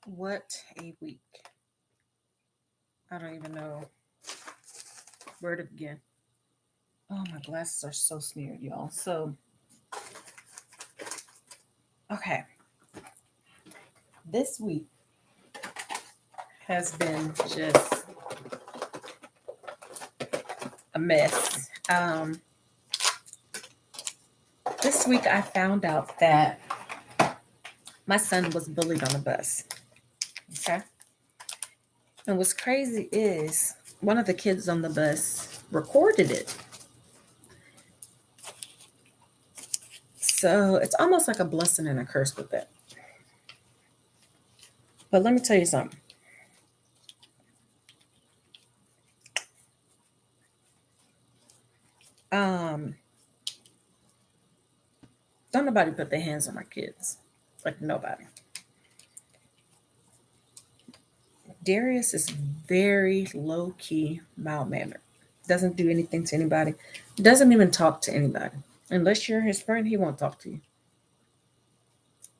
What a week. I don't even know where to begin. Oh, my glasses are so smeared, y'all. So, okay. This week has been just a mess. This week I found out that my son was bullied on a bus. Okay. And what's crazy is one of the kids on the bus recorded it. So it's almost like a blessing and a curse with it. But let me tell you something. Um, don't nobody put their hands on my kids. Like nobody. Darius is very low key, mild mannered. Doesn't do anything to anybody. Doesn't even talk to anybody. Unless you're his friend, he won't talk to you.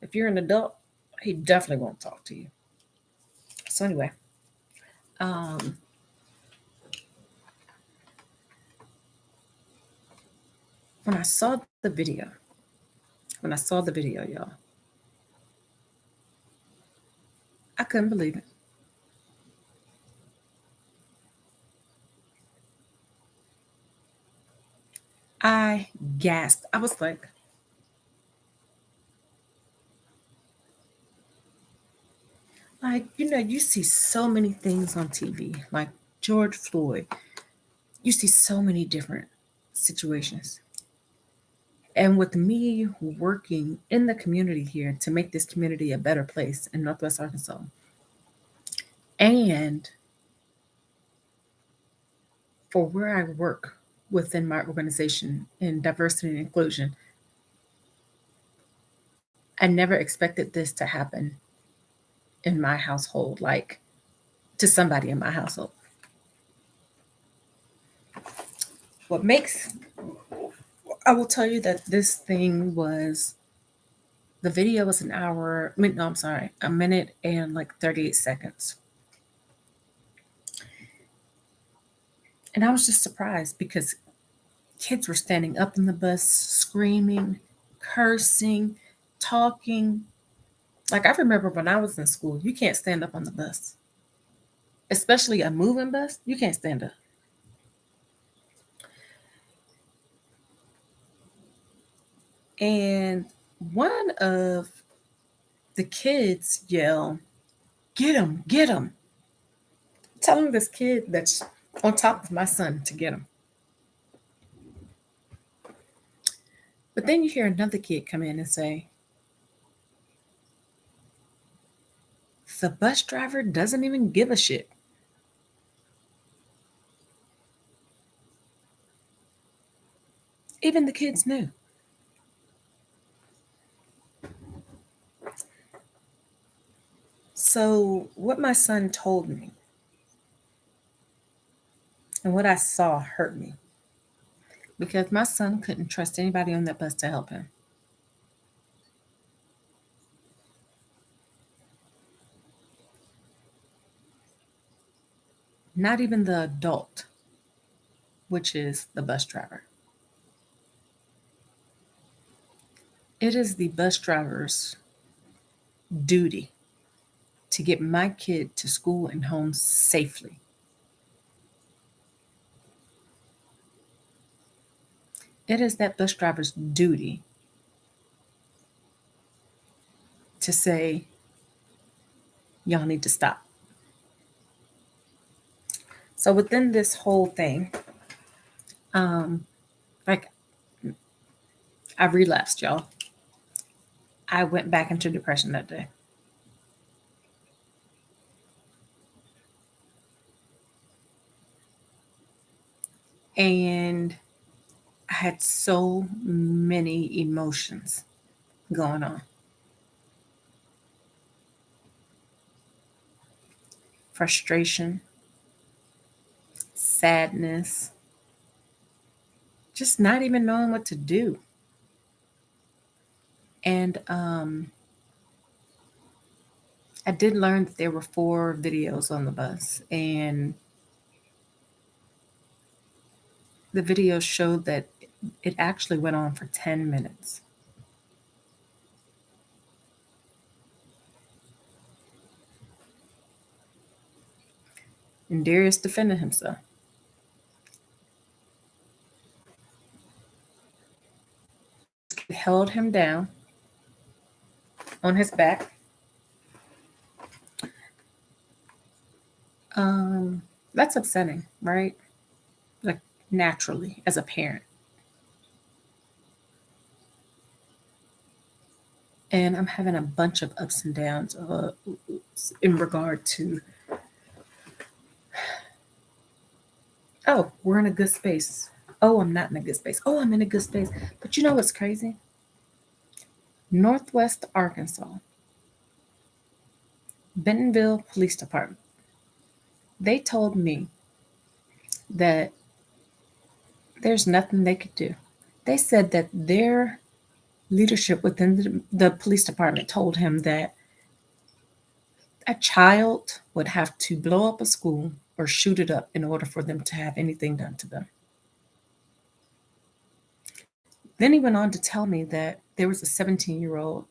If you're an adult, he definitely won't talk to you. So anyway, um, when I saw the video, y'all, I couldn't believe it. I gasped. I was like, you see so many things on TV, like George Floyd. You see so many different situations. And with me working in the community here to make this community a better place in Northwest Arkansas, and for where I work within my organization in diversity and inclusion, I never expected this to happen in my household, like to somebody in my household. What makes, I will tell you that this thing was, the video was an hour, I mean, no, I'm sorry, a minute and like 38 seconds. And I was just surprised because kids were standing up in the bus, screaming, cursing, talking. Like I remember when I was in school, you can't stand up on the bus, especially a moving bus. You can't stand up. And one of the kids yelled, "Get him, get him," telling this kid that's on top of my son to get him. But then you hear another kid come in and say, the bus driver doesn't even give a shit. Even the kids knew. So, what my son told me and what I saw hurt me because my son couldn't trust anybody on that bus to help him. Not even the adult, which is the bus driver. It is the bus driver's duty to get my kid to school and home safely. It is that bus driver's duty to say, y'all need to stop. So within this whole thing, um, like I relapsed, y'all. I went back into depression that day. And I had so many emotions going on. Frustration, sadness, just not even knowing what to do. And I did learn that there were 4 videos on the bus, and the videos showed that it actually went on for 10 minutes. And Darius defended himself. Held him down on his back. That's upsetting, right? Like, naturally, as a parent. And I'm having a bunch of ups and downs in regard to, oh, we're in a good space. Oh, I'm not in a good space. Oh, I'm in a good space. But you know what's crazy? Northwest Arkansas, Bentonville Police Department, they told me that there's nothing they could do. They said that their leadership within the police department told him that a child would have to blow up a school or shoot it up in order for them to have anything done to them. Then he went on to tell me that there was a 17-year-old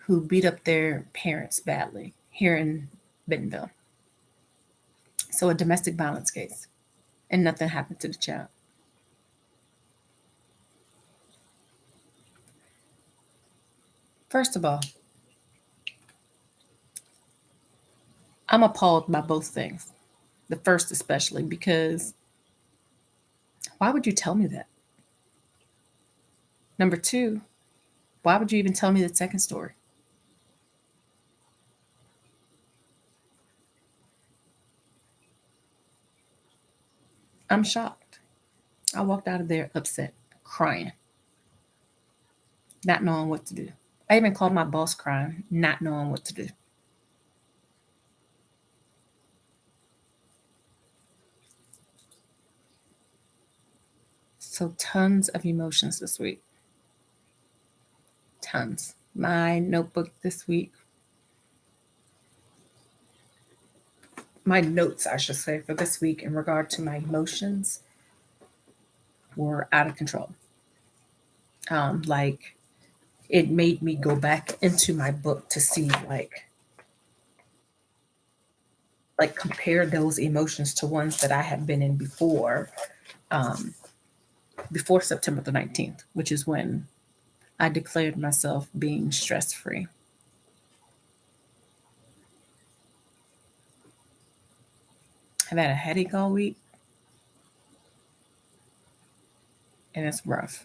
who beat up their parents badly here in Bentonville. So a domestic violence case, and nothing happened to the child. First of all, I'm appalled by both things. The first, especially, because why would you tell me that? Number two, why would you even tell me the second story? I'm shocked. I walked out of there upset, crying, not knowing what to do. I even called my boss crying, not knowing what to do. So, tons of emotions this week. Tons. My notebook this week, my notes, I should say, for this week in regard to my emotions were out of control. Like, it made me go back into my book to see, like compare those emotions to ones that I have been in um, before September the 19th, which is when I declared myself being stress free. I've had a headache all week, and it's rough.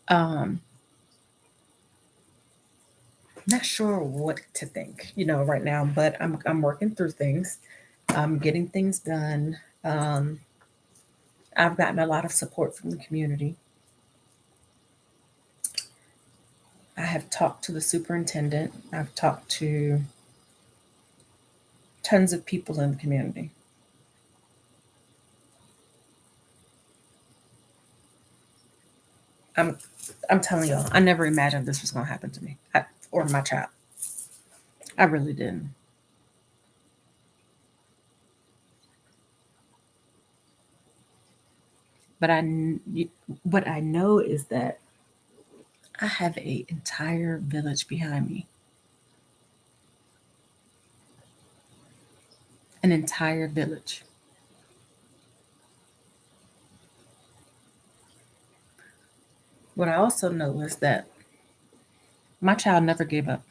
Um, Not sure what to think, right now, but I'm working through things. I'm getting things done. I've gotten a lot of support from the community. I have talked to the superintendent. I've talked to tons of people in the community. I'm I'm telling y'all, I never imagined this was going to happen to me or my child. I really didn't. But what I know is that I have an entire village behind me. An entire village. What I also know is that my child never gave up,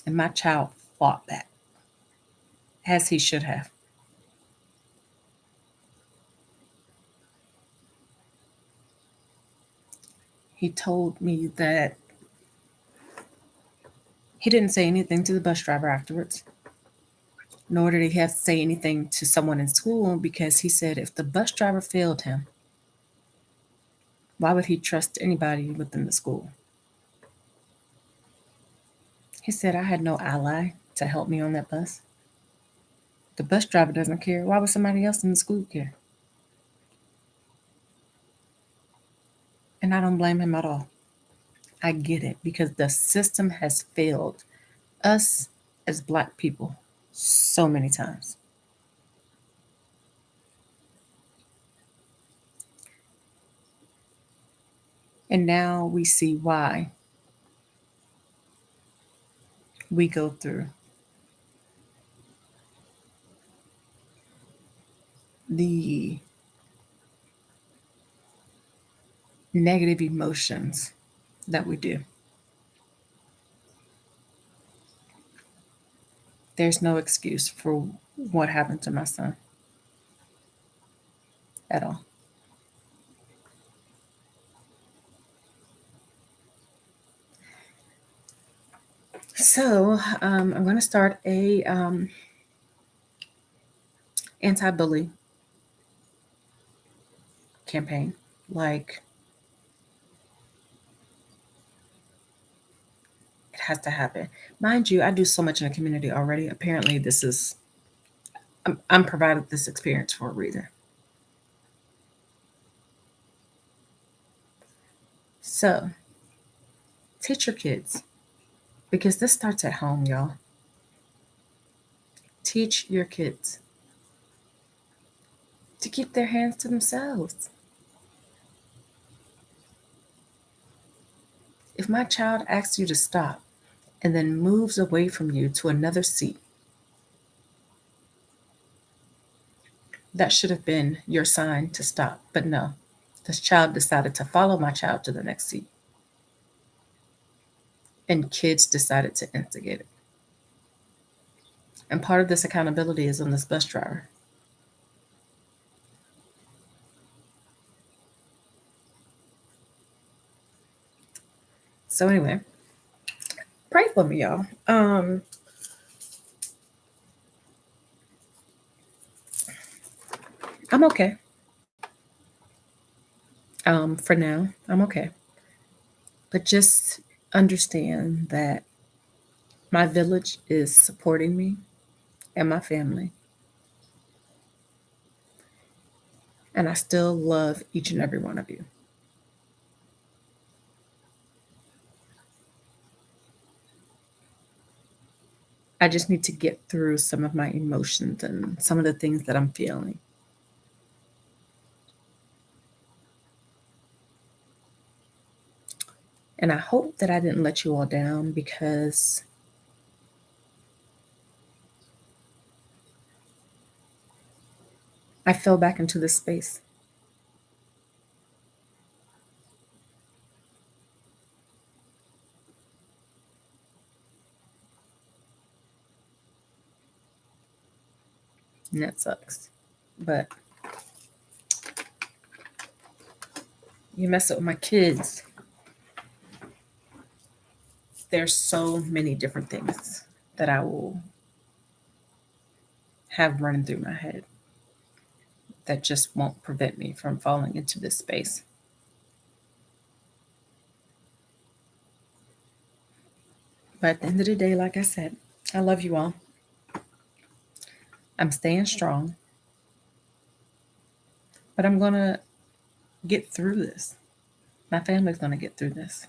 and my child fought back, as he should have. He told me that he didn't say anything to the bus driver afterwards, nor did he have to say anything to someone in school because he said if the bus driver failed him, why would he trust anybody within the school? He said, I had no ally to help me on that bus. The bus driver doesn't care. Why would somebody else in the school care? And I don't blame him at all. I get it because the system has failed us as Black people so many times. And now we see why we go through the negative emotions that we do. There's no excuse for what happened to my son at all. So I'm going to start a anti-bully campaign. Like, it has to happen. Mind you, I do so much in the community already. Apparently, I'm provided this experience for a reason. So teach your kids because this starts at home, y'all. Teach your kids to keep their hands to themselves. If my child asks you to stop and then moves away from you to another seat, that should have been your sign to stop. But no, this child decided to follow my child to the next seat. And kids decided to instigate it. And part of this accountability is on this bus driver. So anyway, pray for me, y'all. I'm okay. For now, I'm okay. But just understand that my village is supporting me and my family. And I still love each and every one of you. I just need to get through some of my emotions and some of the things that I'm feeling. And I hope that I didn't let you all down because I fell back into this space. And that sucks. But you mess up with my kids. There's so many different things that I will have running through my head that just won't prevent me from falling into this space. But at the end of the day, like I said, I love you all. I'm staying strong, but I'm going to get through this. My family's going to get through this.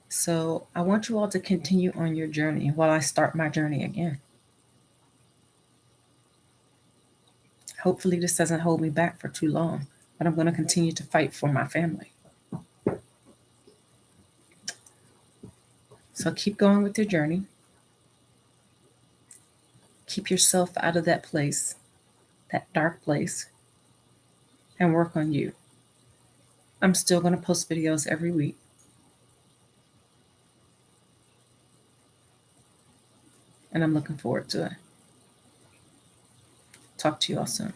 So I want you all to continue on your journey while I start my journey again. Hopefully, this doesn't hold me back for too long, but I'm going to continue to fight for my family. So keep going with your journey. Keep yourself out of that place, that dark place, and work on you. I'm still going to post videos every week. And I'm looking forward to it. Talk to you all soon.